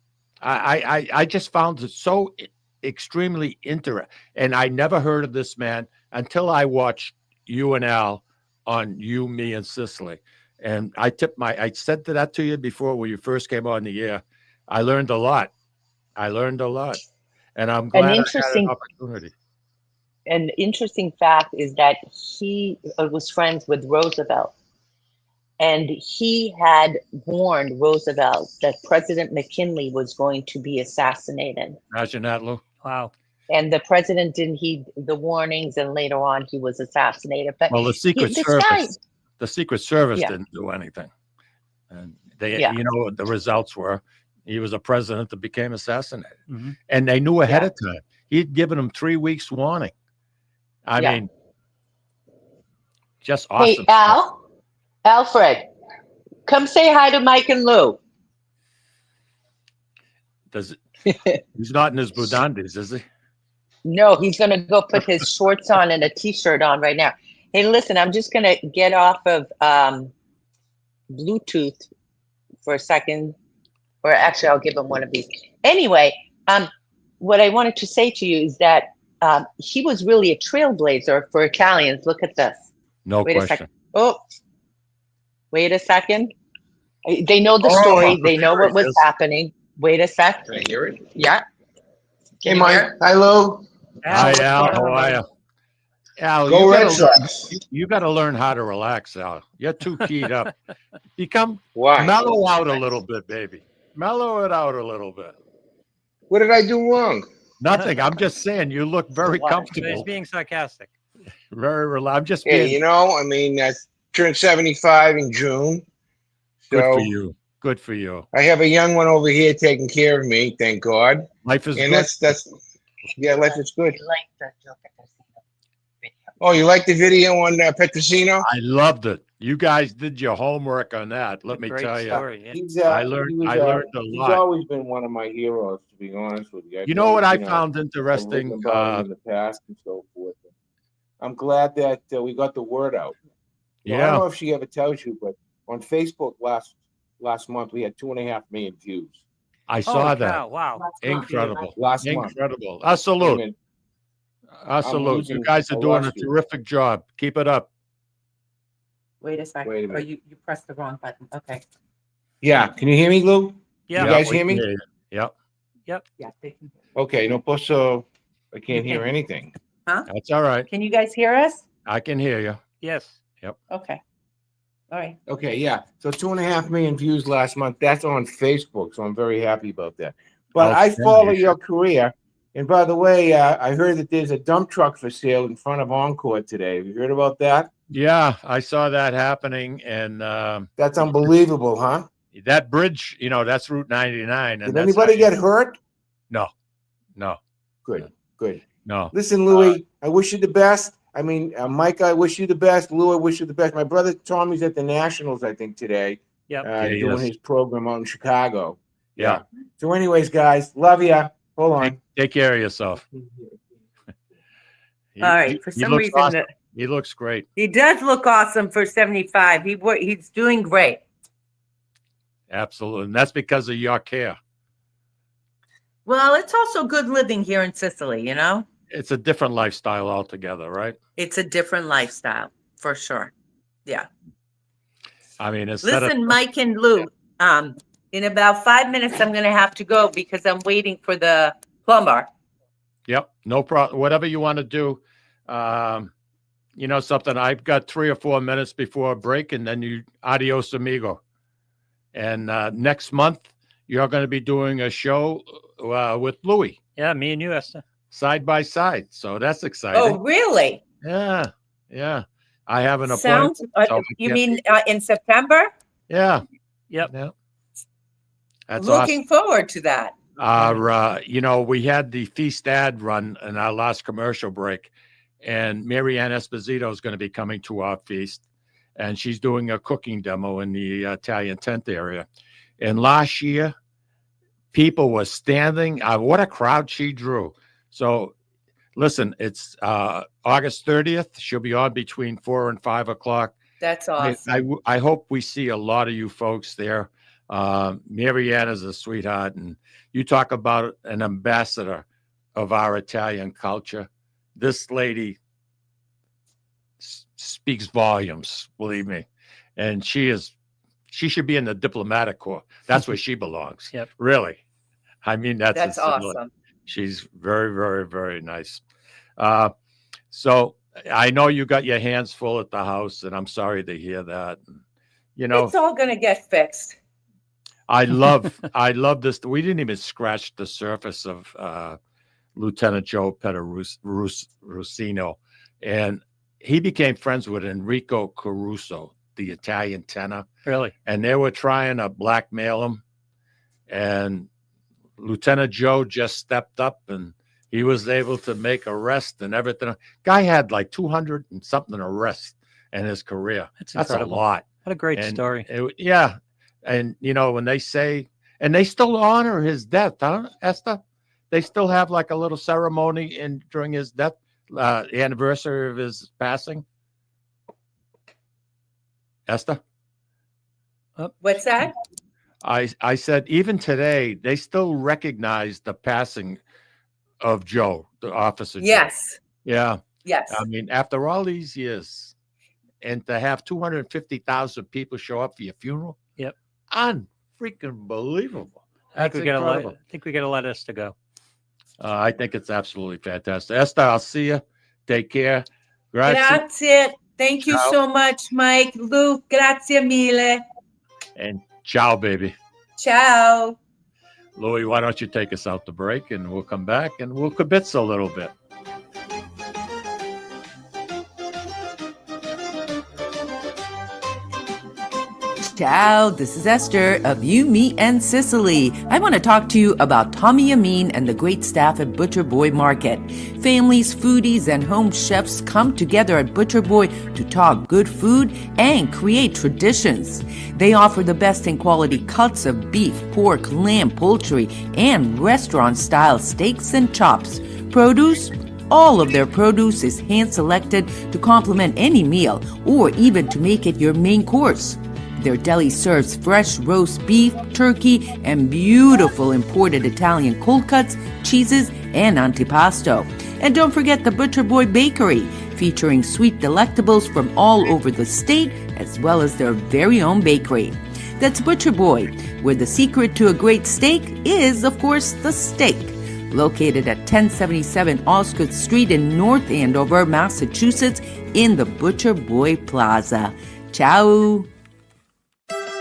I just found it so extremely interesting. And I never heard of this man until I watched you and Al on You, Me, and Sicily. And I said that to you before when you first came on the air. I learned a lot. And I'm glad I had an opportunity. An interesting fact is that he was friends with Roosevelt. And he had warned Roosevelt that President McKinley was going to be assassinated. Imagine that, Lou. Wow. And the president didn't heed the warnings, and later on he was assassinated. But the Secret Service didn't do anything. And they, the results were he was a president that became assassinated. Mm-hmm. And they knew ahead of time. He'd given them 3 weeks warning. I mean, just awesome. Hey, Alfred, come say hi to Mike and Lou. He's not in his Budandis, is he? No, he's going to go put his shorts on and a T-shirt on right now. Hey, listen, I'm just going to get off of Bluetooth for a second. Or actually, I'll give him one of these. Anyway, what I wanted to say to you is that he was really a trailblazer for Italians. Look at this. Wait question. A second. Oh, wait a second. They know the story. They know what was happening. Wait a sec. Can I hear it? Yeah. Hey, Mike. Hi, Lou. Hi, Al. How are you? Al, Go Red Sox. You got to learn how to relax, Al. You're too keyed up. Mellow out a little bit, baby. Mellow it out a little bit. What did I do wrong? Nothing. I'm just saying you look very comfortable. He's being sarcastic. Very relaxed. I'm just being... I turned 75 in June. Good for you. Good for you. I have a young one over here taking care of me, thank God. Life is And good. yeah, life is good. I like the Joe Petrosino video. Oh, you like the video on Petrosino? I loved it. You guys did your homework on that. Let me Great tell you. story. Yeah. He's I learned a he's lot. always been one of my heroes, to be honest with you. You know what I I've found written interesting? about him in the past and so forth. I'm glad that we got the word out. So I don't know if she ever tells you, but on Facebook last month we had 2.5 million views. I saw Holy that. cow, wow. Incredible. Last month. Incredible. A salute. A salute. You guys are doing a terrific job. Keep it up. Wait a second. Wait a minute. You pressed the wrong button. Okay. Yeah, can you hear me, Lou? Yeah. You guys we hear can me? you. Yep. Yep. Yeah, they can. Okay, no posso. I can't hear anything. Huh? That's all right. Can you guys hear us? I can hear you. Yes. Okay. All right. Okay, yeah. So 2.5 million views last month. That's on Facebook, so I'm very happy about that. But I follow your career. And by the way, I heard that there's a dump truck for sale in front of Encore today. Have you heard about that? Yeah, I saw that happening, and That's unbelievable, huh? that bridge, that's Route 99. And Did anybody get hurt? No. Good. No. Listen, Louis, I wish you the best. I mean, Mike, I wish you the best. Lou, I wish you the best. My brother Tommy's at the Nationals, I think, today. Yep. Doing his program out in Chicago. Yeah. So, anyways, guys, love ya. Hold on. Take care of yourself. All right. For some reason, awesome. He looks great. he does look awesome for 75. He's doing great. Absolutely. And that's because of your care. Well, it's also good living here in Sicily, It's a different lifestyle altogether, right? It's a different lifestyle for sure. Yeah. I mean, Listen, Mike and Lou, in about 5 minutes, I'm going to have to go because I'm waiting for the plumber. Yep. No problem. Whatever you want to do. Something, I've got 3 or 4 minutes before a break, and then you adios amigo. And next month, you're going to be doing a show with Louis. Yeah, me and you, Eszter. Side by side. So that's exciting. Oh, really? Yeah. I have an appointment. You mean in September? Yeah. Yep. Yeah. That's Looking forward to that. We had the Feast ad run in our last commercial break, and Marianne Esposito is going to be coming to our feast, and she's doing a cooking demo in the Italian tent area. And last year, people were standing. What a crowd she drew. So, listen, it's August 30th. She'll be on between 4 and 5 o'clock. That's awesome. I hope we see a lot of you folks there. Marianne is a sweetheart, and you talk about an ambassador of our Italian culture. This lady speaks volumes, believe me, and she should be in the diplomatic corps. That's where she belongs. Yep. Really. I mean, that's awesome. She's very, very, very nice. So I know you got your hands full at the house, and I'm sorry to hear that. It's all going to get fixed. I love this. We didn't even scratch the surface of Lieutenant Joe Petrosino, and he became friends with Enrico Caruso, the Italian tenor. Really? And they were trying to blackmail him, and Lieutenant Joe just stepped up, and he was able to make arrests and everything. Guy had like 200 and something arrests in his career. That's a lot. What a great story. Yeah. And, when they say, and they still honor his death, huh, Eszter? They still have like a little ceremony during his death, the anniversary of his passing. Eszter? What's that? I said, even today, they still recognize the passing of Joe, the officer. Yes. Joe. Yeah. Yes. I mean, after all these years, and to have 250,000 people show up for your funeral. Yep. Unfreaking believable. I think we got to let Eszter go. I think it's absolutely fantastic. Eszter, I'll see you. Take care. Grazie. Thank you so much, Mike. Lou, grazie mille. And ciao, baby. Ciao. Louis, why don't you take us out to break, and we'll come back and we'll kibitz a little bit. Ciao, this is Eszter of You, Me, and Sicily. I want to talk to you about Tommy Amin and the great staff at Butcher Boy Market. Families, foodies, and home chefs come together at Butcher Boy to talk good food and create traditions. They offer the best in quality cuts of beef, pork, lamb, poultry, and restaurant-style steaks and chops. Produce? All of their produce is hand-selected to complement any meal or even to make it your main course. Their deli serves fresh roast beef, turkey, and beautiful imported Italian cold cuts, cheeses, and antipasto. And don't forget the Butcher Boy Bakery, featuring sweet delectables from all over the state, as well as their very own bakery. That's Butcher Boy, where the secret to a great steak is, of course, the steak. Located at 1077 Osgood Street in North Andover, Massachusetts, in the Butcher Boy Plaza. Ciao!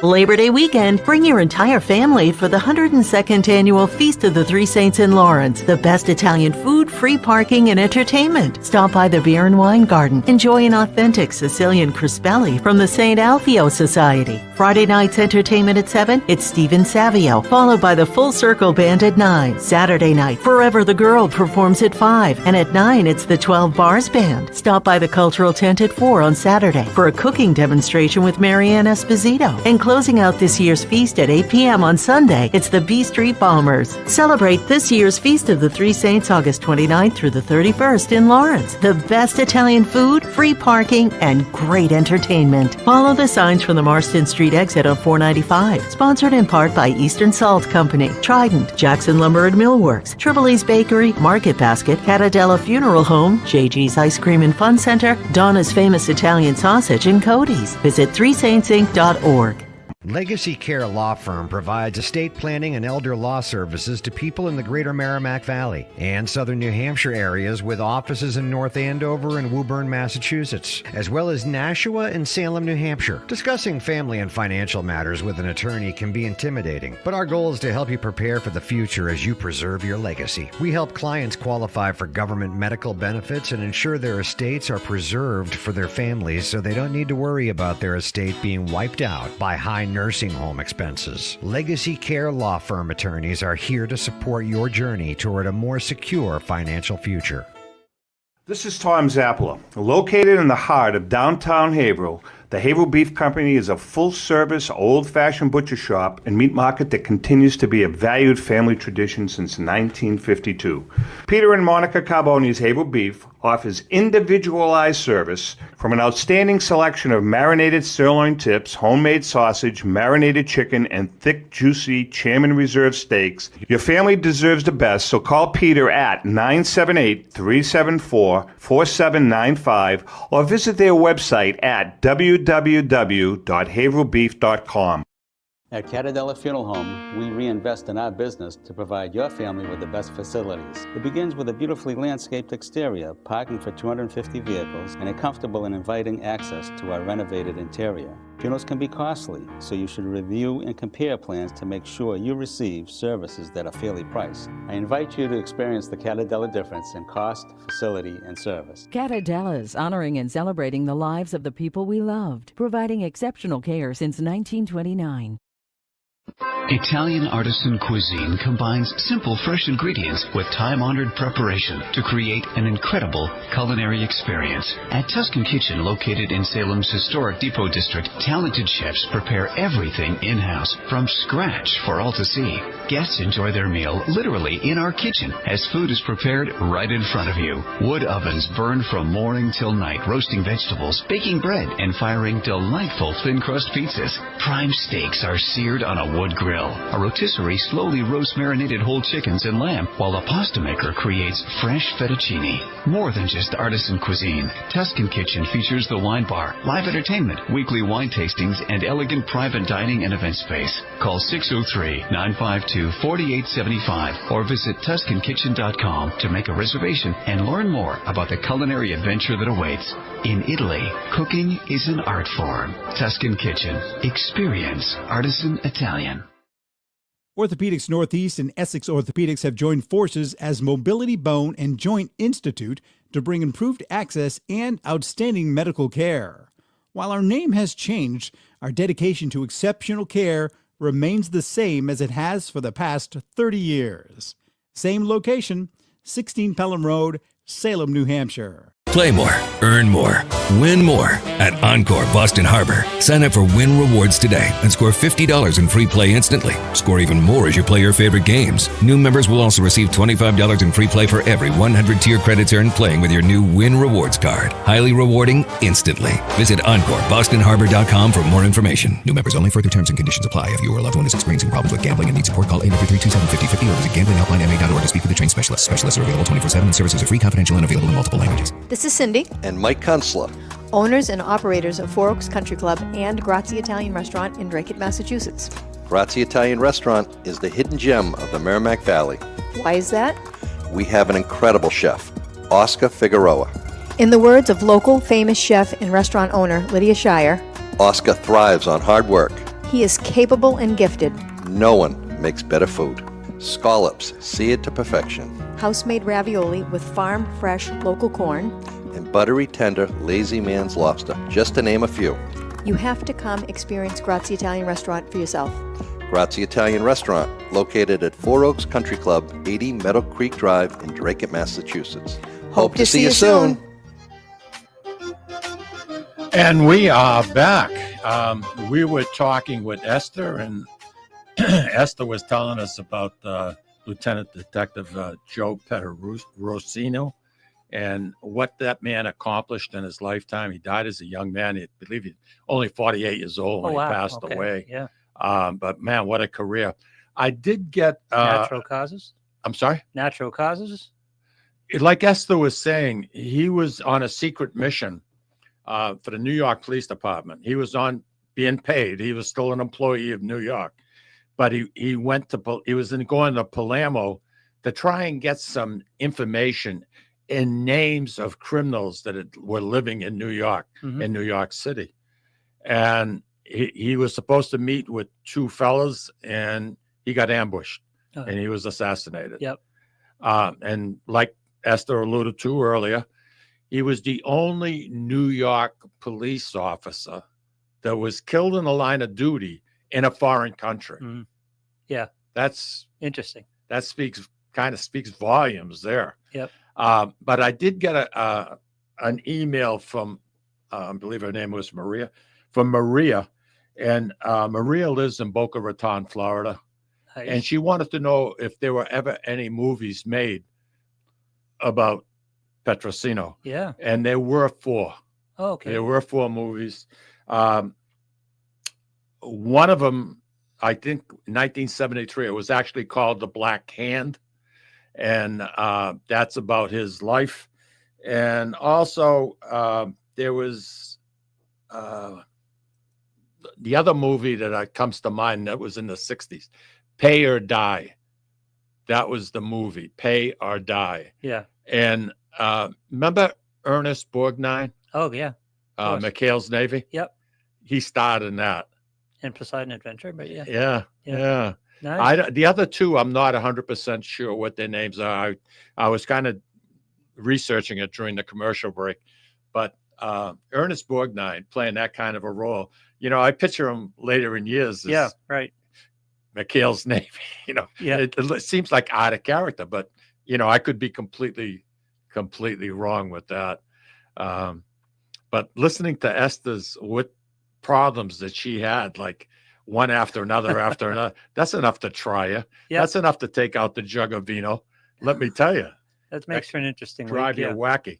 Labor Day weekend, bring your entire family for the 102nd Annual Feast of the Three Saints in Lawrence. The best Italian food, free parking, and entertainment. Stop by the Beer and Wine Garden. Enjoy an authentic Sicilian crispelli from the St. Alfio Society. Friday night's entertainment at 7, it's Stephen Savio, followed by the Full Circle Band at 9. Saturday night, Forever the Girl performs at 5, and at 9, it's the 12 Bars Band. Stop by the Cultural Tent at 4 on Saturday for a cooking demonstration with Marianne Esposito. And closing out this year's feast at 8 p.m. on Sunday, it's the B Street Bombers. Celebrate this year's Feast of the Three Saints August 29th through the 31st in Lawrence. The best Italian food, free parking, and great entertainment. Follow the signs from the Marston Street exit on 495. Sponsored in part by Eastern Salt Company, Trident, Jackson Lumber and Millworks, Triple E's Bakery, Market Basket, Catadella Funeral Home, JG's Ice Cream and Fun Center, Donna's Famous Italian Sausage, and Cody's. Visit threesaintsinc.org. Legacy Care Law Firm provides estate planning and elder law services to people in the greater Merrimack Valley and southern New Hampshire areas with offices in North Andover and Woburn, Massachusetts, as well as Nashua and Salem, New Hampshire. Discussing family and financial matters with an attorney can be intimidating, but our goal is to help you prepare for the future as you preserve your legacy. We help clients qualify for government medical benefits and ensure their estates are preserved for their families so they don't need to worry about their estate being wiped out by high nursing home expenses. Legacy Care Law Firm attorneys are here to support your journey toward a more secure financial future. This is Tom Zappala. Located in the heart of downtown Haverhill, the Haverhill Beef Company is a full-service, old-fashioned butcher shop and meat market that continues to be a valued family tradition since 1952. Peter and Monica Carboni's Haverhill Beef offers individualized service from an outstanding selection of marinated sirloin tips, homemade sausage, marinated chicken, and thick, juicy Chairman Reserve steaks. Your family deserves the best, so call Peter at 978-374-4795 or visit their website at www.haverhillbeef.com. At Catadella Funeral Home, we reinvest in our business to provide your family with the best facilities. It begins with a beautifully landscaped exterior, parking for 250 vehicles, and a comfortable and inviting access to our renovated interior. Funerals can be costly, so you should review and compare plans to make sure you receive services that are fairly priced. I invite you to experience the Catadella difference in cost, facility, and service. Catadella's honoring and celebrating the lives of the people we loved, providing exceptional care since 1929. Italian artisan cuisine combines simple, fresh ingredients with time-honored preparation to create an incredible culinary experience. At Tuscan Kitchen, located in Salem's historic Depot District, talented chefs prepare everything in-house from scratch for all to see. Guests enjoy their meal literally in our kitchen as food is prepared right in front of you. Wood ovens burn from morning till night, roasting vegetables, baking bread, and firing delightful thin-crust pizzas. Prime steaks are seared on a wood grill. A rotisserie slowly roasts marinated whole chickens and lamb, while a pasta maker creates fresh fettuccine. More than just artisan cuisine, Tuscan Kitchen features the wine bar, live entertainment, weekly wine tastings, and elegant private dining and event space. Call 603-952-4875 or visit TuscanKitchen.com to make a reservation and learn more about the culinary adventure that awaits. In Italy, cooking is an art form. Tuscan Kitchen. Experience artisan Italian. Orthopedics Northeast and Essex Orthopedics have joined forces as Mobility Bone and Joint Institute to bring improved access and outstanding medical care. While our name has changed, our dedication to exceptional care remains the same as it has for the past 30 years. Same location, 16 Pelham Road, Salem, New Hampshire. Play more, earn more, win more at Encore Boston Harbor. Sign up for Win Rewards today and score $50 in free play instantly. Score even more as you play your favorite games. New members will also receive $25 in free play for every 100 tier credits earned playing with your new Win Rewards card. Highly rewarding instantly. Visit EncoreBostonHarbor.com for more information. New members only. Further terms and conditions apply. If you or a loved one is experiencing problems with gambling and needs support, call 833-273-5050 or visit GamblingHelplineMA.org to speak with a trained specialist. Specialists are available 24/7 and services are free, confidential, and available in multiple languages. This is Cindy, And Mike Kunstler. owners and operators of Four Oaks Country Club and Grazie Italian Restaurant in Drake, Massachusetts. Grazie Italian Restaurant is the hidden gem of the Merrimack Valley. Why is that? We have an incredible chef, Oscar Figueroa. In the words of local famous chef and restaurant owner Lydia Shire, Oscar thrives on hard work. he is capable and gifted. No one makes better food. Scallops, seared to perfection. House-made ravioli with farm-fresh local corn. And buttery, tender, lazy man's lobster, just to name a few. You have to come experience Grazie Italian Restaurant for yourself. Grazie Italian Restaurant, located at Four Oaks Country Club, 80 Meadow Creek Drive in Drake, Massachusetts. Hope to see you soon. And we are back. We were talking with Eszter, and Eszter was telling us about Lieutenant Detective Joe Petrosino and what that man accomplished in his lifetime. He died as a young man. I believe he's only 48 years old when he passed away. Yeah. But man, what a career. I did get Natural causes? I'm sorry? Natural causes? Like Eszter was saying, he was on a secret mission for the New York Police Department. He was on being paid. He was still an employee of New York. But he was going to Palermo to try and get some information and names of criminals that were living in New York, in New York City. And he was supposed to meet with two fellas, and he got ambushed, and he was assassinated. Yep. And like Eszter alluded to earlier, he was the only New York police officer that was killed in the line of duty in a foreign country. Yeah. That's interesting. That kind of speaks volumes there. Yep. But I did get an email from, I believe her name was Maria, from Maria. And Maria lives in Boca Raton, Florida. Nice. And she wanted to know if there were ever any movies made about Petrosino. Yeah. And there were 4. Oh, okay. There were 4 movies. One of them, I think, 1973, it was actually called The Black Hand. And that's about his life. And also, there was the other movie that comes to mind that was in the 60s, Pay or Die. That was the movie, Pay or Die. Yeah. And remember Ernest Borgnine? Oh, yeah. McHale's Navy? Yep. He starred in that. And Poseidon Adventure, but yeah. Yeah. Nice. The other 2, I'm not 100% sure what their names are. I was kind of researching it during the commercial break. But Ernest Borgnine playing that kind of a role, I picture him later in years. Yeah, right. McHale's Navy, it seems like out of character, but, I could be completely wrong with that. But listening to Eszter's what problems that she had, like one after another, that's enough to try you. Yep. That's enough to take out the jug of vino. Let me tell you. That makes for an interesting drive week. you wacky.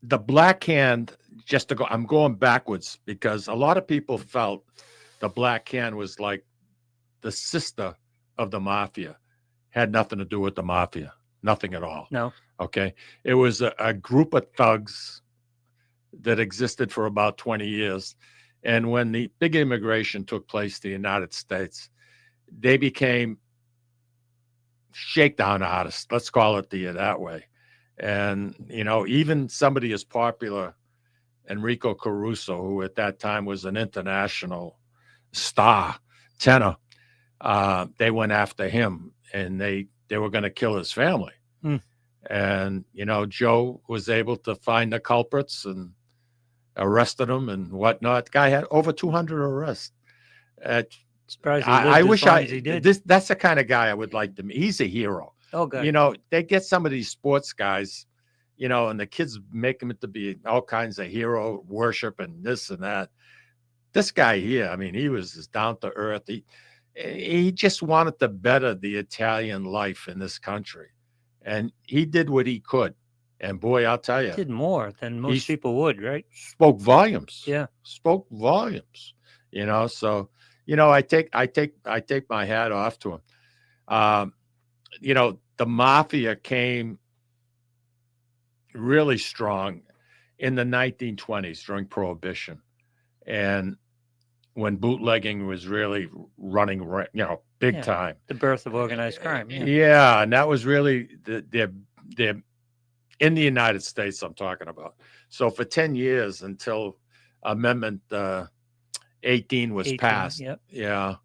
The Black Hand, I'm going backwards because a lot of people felt the Black Hand was like the sister of the mafia, had nothing to do with the mafia, nothing at all. No. Okay. It was a group of thugs that existed for about 20 years. And when the big immigration took place to the United States, they became shakedown artists. Let's call it that way. And, even somebody as popular, Enrico Caruso, who at that time was an international star tenor, they went after him, and they were going to kill his family. And, Joe was able to find the culprits and arrested them and whatnot. Guy had over 200 arrests. Surprised he I lived as wish long as he did. that's the kind of guy I would like to meet. He's a hero. Oh, good. They get some of these sports guys, and the kids make him to be all kinds of hero worship and this and that. This guy here, I mean, he was just down to earth. He just wanted to better the Italian life in this country. And he did what he could. And boy, I'll tell you, Did more than most people would, right? spoke volumes. Yeah. Spoke volumes. So I take my hat off to him. The mafia came really strong in the 1920s during Prohibition, and when bootlegging was really running, big time. The birth of organized crime. Yeah. Yeah, and that was really they're in the United States I'm talking about. So for 10 years until Amendment 18 was passed, Yep. yeah,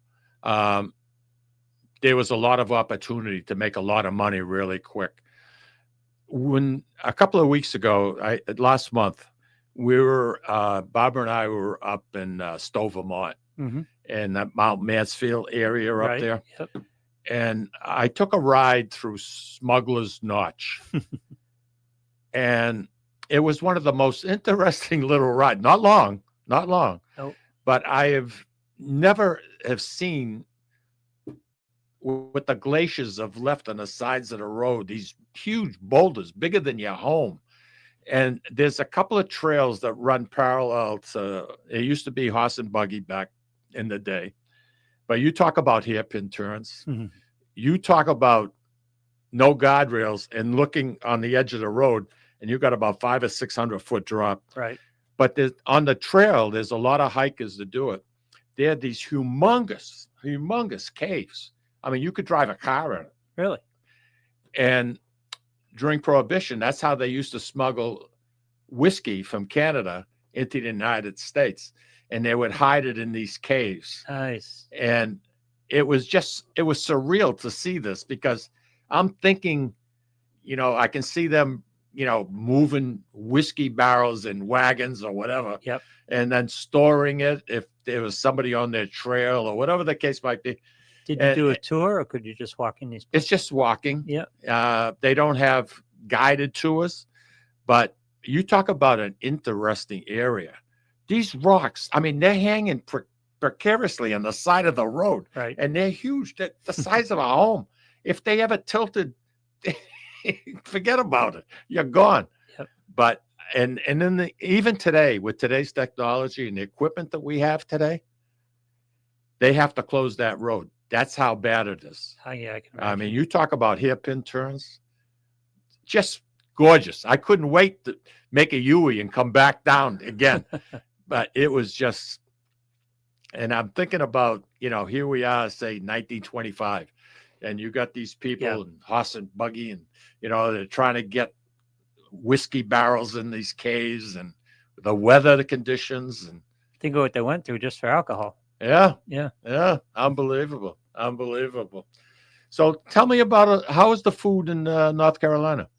there was a lot of opportunity to make a lot of money really quick. When a couple of weeks ago, last month, Barbara and I were up in Stowe, Vermont, in that Mount Mansfield area up Right. there. Yep. And I took a ride through Smuggler's Notch. And it was one of the most interesting little rides. Not long. Nope. But I have never have seen what the glaciers have left on the sides of the road, these huge boulders, bigger than your home. And there's a couple of trails that run parallel to, it used to be horse and buggy back in the day. But you talk about hairpin turns. You talk about no guardrails and looking on the edge of the road, and you've got about 500 or 600 foot drop. Right. But on the trail, there's a lot of hikers that do it. There are these humongous caves. I mean, you could drive a car in it. Really? And during Prohibition, that's how they used to smuggle whiskey from Canada into the United States. And they would hide it in these caves. Nice. And it was surreal to see this, because I'm thinking, I can see them, moving whiskey barrels in wagons or whatever. Yep. And then storing it if there was somebody on their trail or whatever the case might be. Did you do a tour, or could you just walk in these places? It's just walking. Yeah. They don't have guided tours, but you talk about an interesting area. These rocks, I mean, they're hanging precariously on the side of the road. Right. And they're huge. They're the size of a home. If they ever tilted, forget about it. You're gone. Yep. But and then even today, with today's technology and the equipment that we have today, they have to close that road. That's how bad it is. Oh, yeah, I can I mean, you talk about hairpin turns, just gorgeous. I couldn't wait to make a U-ey and come back down again. But it was just, and I'm thinking about, here we are, say 1925, and you got these people in horse and buggy, and, they're trying to get whiskey barrels in these caves, and the weather, the conditions. And think of what they went through just for alcohol. Yeah. Yeah. Unbelievable. So tell me about how is the food in North Carolina?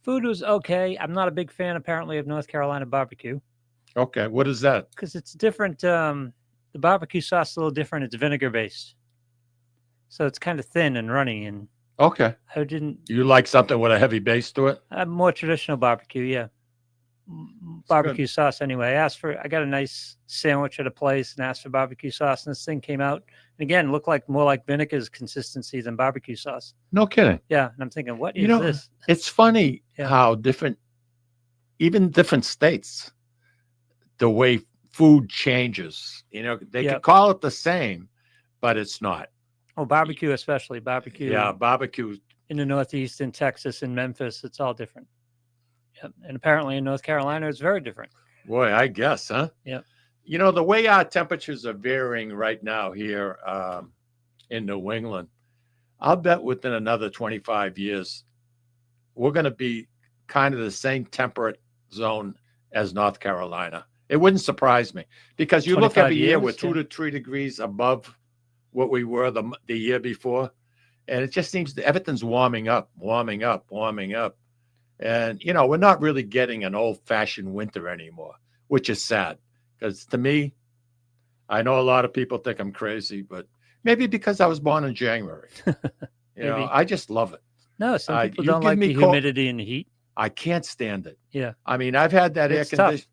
Food was okay. I'm not a big fan, apparently, of North Carolina barbecue. Okay. What is that? Because it's different. The barbecue sauce is a little different. It's vinegar based. So it's kind of thin and runny. And okay. You like something with a heavy base to it? More traditional barbecue, yeah. Barbecue sauce anyway. I got a nice sandwich at a place and asked for barbecue sauce, and this thing came out, and again, looked like more like vinegar's consistency than barbecue sauce. No kidding. Yeah. And I'm thinking, what is this? It's funny how even different states, the way food changes. They could call it the same, but it's not. Oh, barbecue especially. Barbecue. Yeah, barbecue. In the Northeast, in Texas, in Memphis, it's all different. Yep. And apparently in North Carolina, it's very different. Boy, I guess, huh? Yeah. The way our temperatures are varying right now here in New England, I'll bet within another 25 years, we're going to be kind of the same temperate zone as North Carolina. It wouldn't surprise me, because you look every year, we're 2 to 3 degrees above what we were the year before. And it just seems that everything's warming up. And, you know, we're not really getting an old-fashioned winter anymore, which is sad. Because to me, I know a lot of people think I'm crazy, but maybe because I was born in January. You know, Maybe. I just love it. No, some people you don't give like me the cold- humidity and the heat. I can't stand it. Yeah. I mean, I've had that It's tough.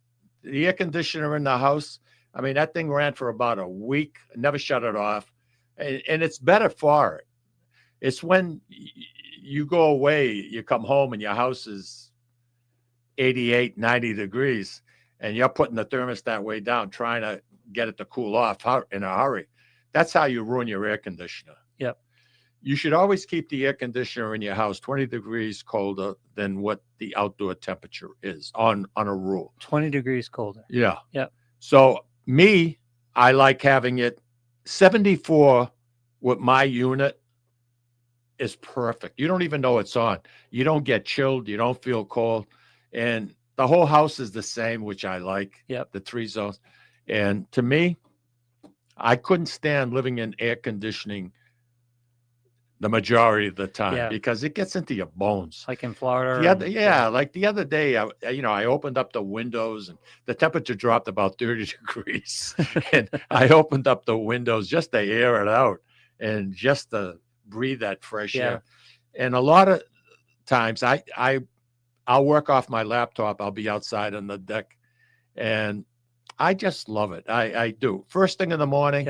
the air conditioner in the house. I mean, that thing ran for about a week. Never shut it off, and it's better for it. It's when you go away, you come home, and your house is 88, 90 degrees, and you're putting the thermostat way down, trying to get it to cool off in a hurry. That's how you ruin your air conditioner. Yep. You should always keep the air conditioner in your house 20 degrees colder than what the outdoor temperature is on a rule. 20 degrees colder. Yeah. Yep. So me, I like having it 74 with my unit is perfect. You don't even know it's on. You don't get chilled. You don't feel cold. And the whole house is the same, which I like. Yep. The 3 zones. And to me, I couldn't stand living in air conditioning the majority of the time because it gets into your bones. Like in Florida. Like the other day, I opened up the windows and the temperature dropped about 30 degrees. And I opened up the windows just to air it out and just to breathe that fresh air. And a lot of times I'll work off my laptop. I'll be outside on the deck and I just love it. I do. First thing in the morning,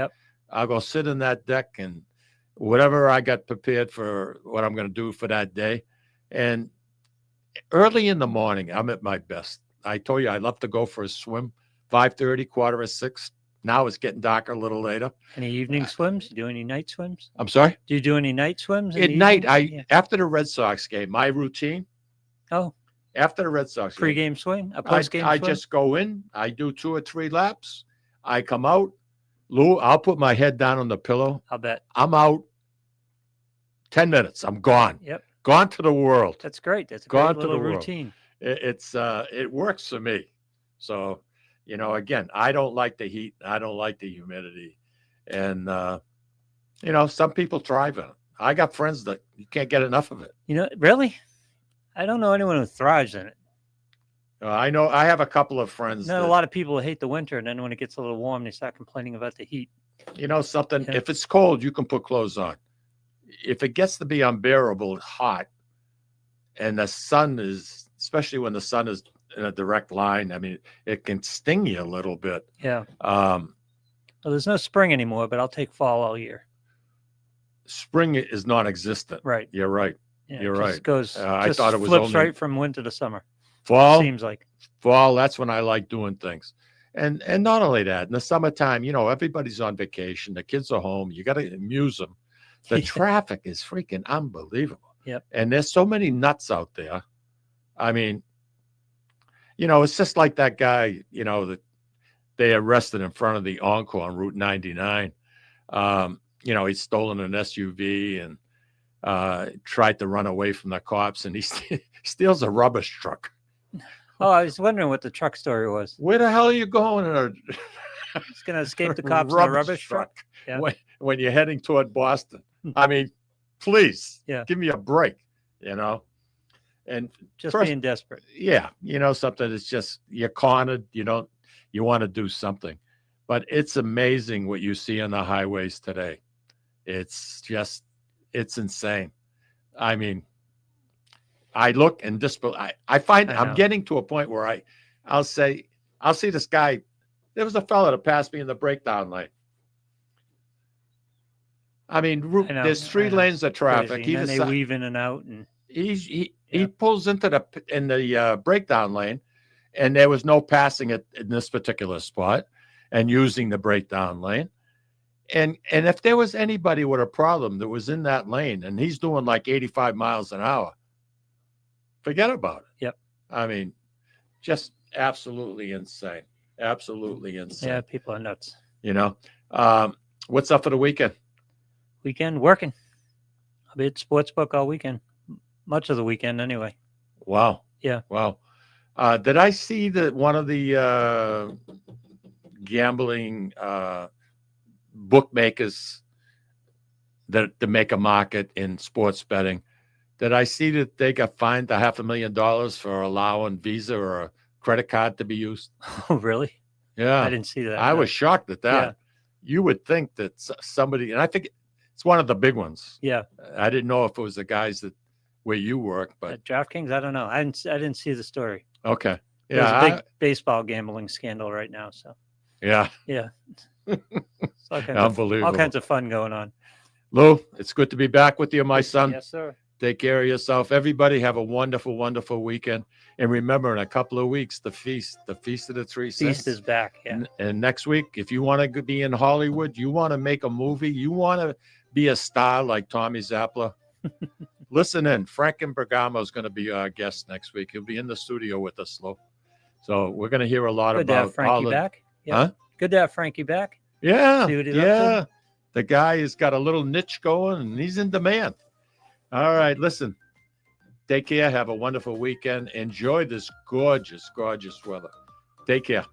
I'll go sit in that deck and whatever I got prepared for what I'm going to do for that day. And early in the morning, I'm at my best. I told you I love to go for a swim, 5:30, 5:45. Now it's getting darker a little later. Any evening swims? Do any night swims? I'm sorry? Do you do any night swims? At night, after the Red Sox game, my routine. Oh. After the Red Sox game. Pre-game swing? A post-game I swim? just go in. I do 2 or 3 laps. I come out. Lou, I'll put my head down on the pillow. I'll bet. I'm out 10 minutes. I'm gone. Yep. Gone to the world. That's great. That's a Gone great to the little world. routine. It works for me. So, you know, again, I don't like the heat. I don't like the humidity. And, you know, some people thrive in it. I got friends that you can't get enough of it. You know, really? I don't know anyone who thrives in it. I know I have a couple of friends. Not a lot of people hate the winter, and then when it gets a little warm, they start complaining about the heat. You know something? If it's cold, you can put clothes on. If it gets to be unbearable hot, and the sun is, especially when the sun is in a direct line, I mean, it can sting you a little bit. Yeah. Well, there's no spring anymore, but I'll take fall all year. Spring is non-existent. Right. You're right. Yeah, You're it right. just goes. I thought it was flips only right from winter to summer. fall. Seems like fall. That's when I like doing things. And not only that, in the summertime, you know, everybody's on vacation. The kids are home. You got to amuse them. The traffic is freaking unbelievable. Yep. And there's so many nuts out there. I mean, you know, it's just like that guy, you know, that they arrested in front of the Encore on Route 99. You know, he'd stolen an SUV and tried to run away from the cops, and he steals a rubbish truck. Oh, I was wondering what the truck story was. Where the hell are you going? He's going to escape the cops in a rubbish truck. Yeah. When you're heading toward Boston. I mean, please, give me a break, you know? And just being desperate. Yeah. You know, something that's just, you're cornered. You want to do something. But it's amazing what you see on the highways today. It's insane. I mean, I look and I find I'm getting to a point where I'll see this guy. There was a fella that passed me in the breakdown lane. I mean, there's 3 lanes of traffic. And they weave in and out, and he pulls into the breakdown lane, and there was no passing it in this particular spot, and using the breakdown lane. And if there was anybody with a problem that was in that lane, and he's doing like 85 miles an hour, forget about it. Yep. I mean, just absolutely insane. Absolutely insane. Yeah, people are nuts. You know, what's up for the weekend? Weekend working. I'll be at Sportsbook all weekend. Much of the weekend, anyway. Wow. Yeah. Wow. Did I see that one of the gambling bookmakers that make a market in sports betting? Did I see that they got fined $500,000 for allowing Visa or a credit card to be used? Oh, really? Yeah. I didn't see that. I no. was shocked at that. Yeah. You would think that somebody, and I think it's one of the big ones. Yeah. I didn't know if it was the guys that where you work, but At DraftKings, I don't know. I didn't see the story. okay. There's Yeah. a big baseball gambling scandal right now. So yeah. yeah. It's all kinds Unbelievable. all kinds of fun going on. Lou, it's good to be back with you, my son. Yes, sir. Take care of yourself. Everybody have a wonderful, wonderful weekend. And remember, in a couple of weeks, the Feast of the Three Saints. Feast is back. Yeah. And next week, if you want to be in Hollywood, you want to make a movie, you want to be a star like Tommy Zappala, listen in. Frank Bergamo is going to be our guest next week. He'll be in the studio with us, Lou. So we're going to hear a lot Good to about have Frankie back. Yeah. Huh? Good to have Frankie back. Yeah. See what he's up Yeah. The guy has got a little niche going and he's in demand. All right. Listen, take care. Have a wonderful weekend. Enjoy this gorgeous, gorgeous weather. Take care.